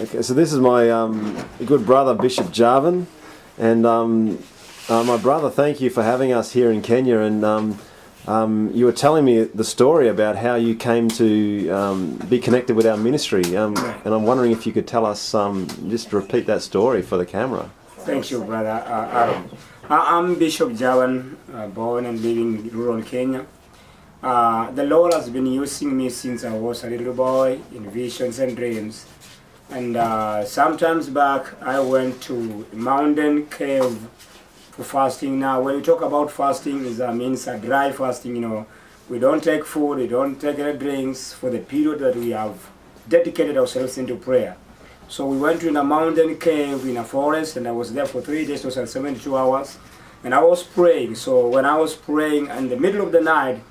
Okay, so this is my good brother, Bishop Javan, and my brother, thank you for having us here in Kenya. And you were telling me the story about how you came to be connected with our ministry, and I'm wondering if you could tell us, just repeat that story for the camera. Thank you, brother Aaron. I'm Bishop Javan, born and living in rural Kenya. The Lord has been using me since I was a little boy in visions and dreams. And sometimes back, I went to a mountain cave for fasting. Now, when you talk about fasting, it means a dry fasting. You know, we don't take food, we don't take any drinks for the period that we have dedicated ourselves into prayer. So we went to a mountain cave in a forest, and I was there for 3 days, it was 72 hours. And I was praying. So when I was praying in the middle of the night,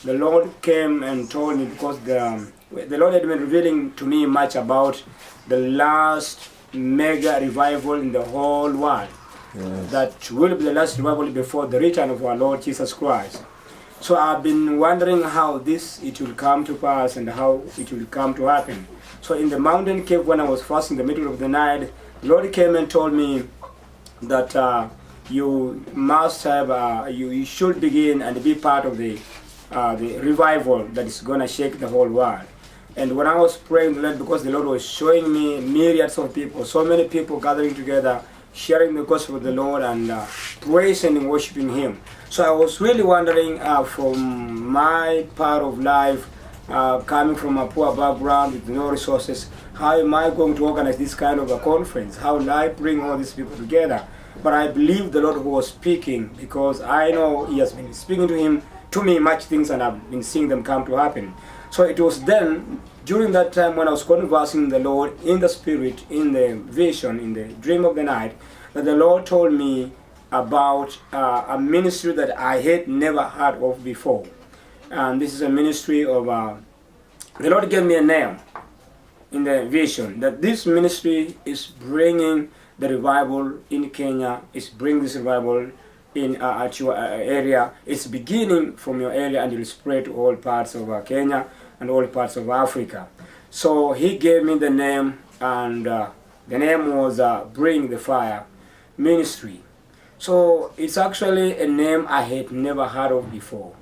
the Lord came and told me, because the Lord had been revealing to me much about the last mega revival in the whole world. Yes. That will be the last revival before the return of our Lord Jesus Christ. So I've been wondering how it will come to pass and how it will come to happen. So in the mountain cave, when I was fasting in the middle of the night, the Lord came and told me that you must have, you should begin and be part of the revival that is going to shake the whole world. And when I was praying the Lord, because the Lord was showing me myriads of people, so many people gathering together, sharing the gospel of the Lord and praising and worshiping Him. So I was really wondering, from my part of life, coming from a poor background with no resources, how am I going to organize this kind of a conference? How will I bring all these people together? But I believe the Lord who was speaking, because I know He has been speaking to me much things, and I've been seeing them come to happen. So it was then, during that time when I was conversing with the Lord in the spirit, in the vision, in the dream of the night, that the Lord told me about a ministry that I had never heard of before. And this is a ministry of, the Lord gave me a name in the vision, that this ministry is bringing the revival in Kenya, is bringing this revival in at your area. It's beginning from your area and it will spread to all parts of Kenya and all parts of Africa. So He gave me the name, and the name was Bring the Fire Ministry. So it's actually a name I had never heard of before,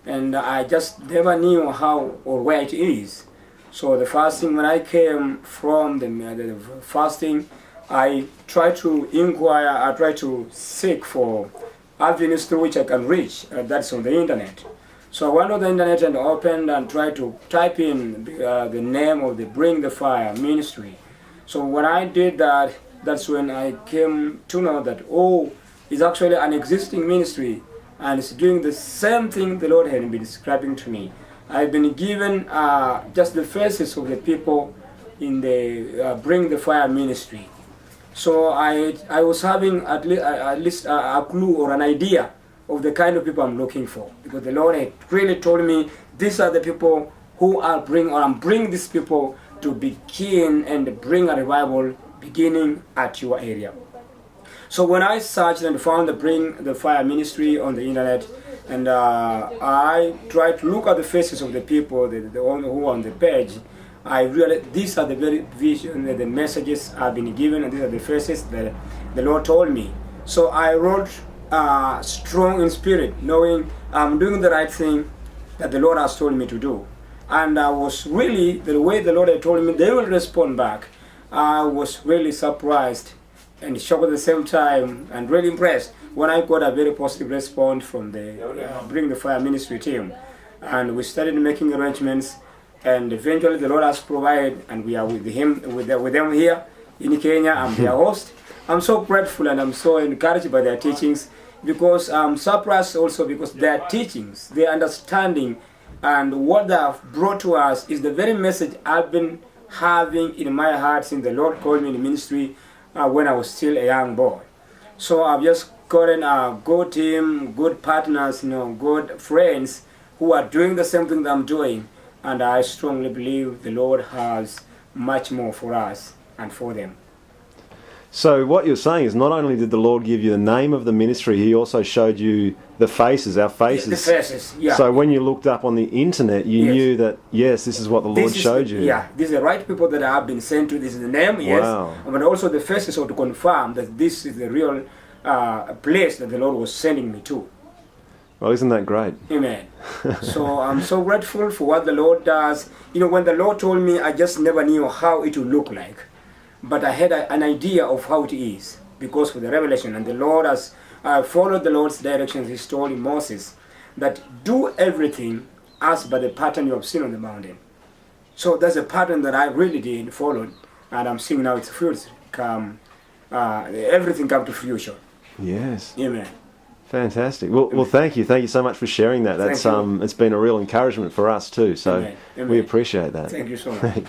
and I just never knew how or where it is. So the fasting, when I came from the fasting, I try to inquire, I try to seek for avenues through which I can reach. That's on the internet. So I went on the internet and opened and tried to type in the name of the Bring the Fire Ministry. So when I did that, that's when I came to know that, it's actually an existing ministry, and it's doing the same thing the Lord had been describing to me. I've been given just the faces of the people in the Bring the Fire Ministry. So I was having at least a clue or an idea of the kind of people I'm looking for, because the Lord had really told me these are the people who I'm bring these people to begin and bring a revival beginning at your area. So when I searched and found the Bring the Fire Ministry on the internet, and I tried to look at the faces of the people, the one who are on the page, I realized these are the very vision, the messages I've been given, and these are the faces that the Lord told me. So I wrote strong in spirit, knowing I'm doing the right thing that the Lord has told me to do. And I was really, the way the Lord had told me they will respond back, I was really surprised and shocked at the same time, and really impressed when I got a very positive response from the Bring the Fire Ministry team. And we started making arrangements, and eventually the Lord has provided, and we are with them here in Kenya. I'm their host. I'm so grateful and I'm so encouraged by their teachings, because I'm surprised also because their teachings, their understanding, and what they have brought to us is the very message I've been having in my heart since the Lord called me in the ministry when I was still a young boy. So I've just gotten a good team, good partners, good friends who are doing the same thing that I'm doing. And I strongly believe the Lord has much more for us and for them. So what you're saying is not only did the Lord give you the name of the ministry, He also showed you the faces, our faces. The faces, yeah. So when you looked up on the internet, you Yes. knew that, yes, this is what the Lord showed you. Yeah, these are the right people that have been sent to. This is the name, yes. Wow. But also the faces are to confirm that this is the real place that the Lord was sending me to. Well, isn't that great? Amen. So I'm so grateful for what the Lord does. You know, when the Lord told me, I just never knew how it would look like. But I had an idea of how it is because of the revelation. And the Lord has followed the Lord's directions. He told Moses that do everything as by the pattern you have seen on the mountain. So that's a pattern that I really did follow. And I'm seeing now its fruits come, everything come to fruition. Yes. Amen. Fantastic. Well, thank you. Thank you so much for sharing that. That's Thank you. it's been a real encouragement for us too. So Amen. Amen. we appreciate that. Thank you so much.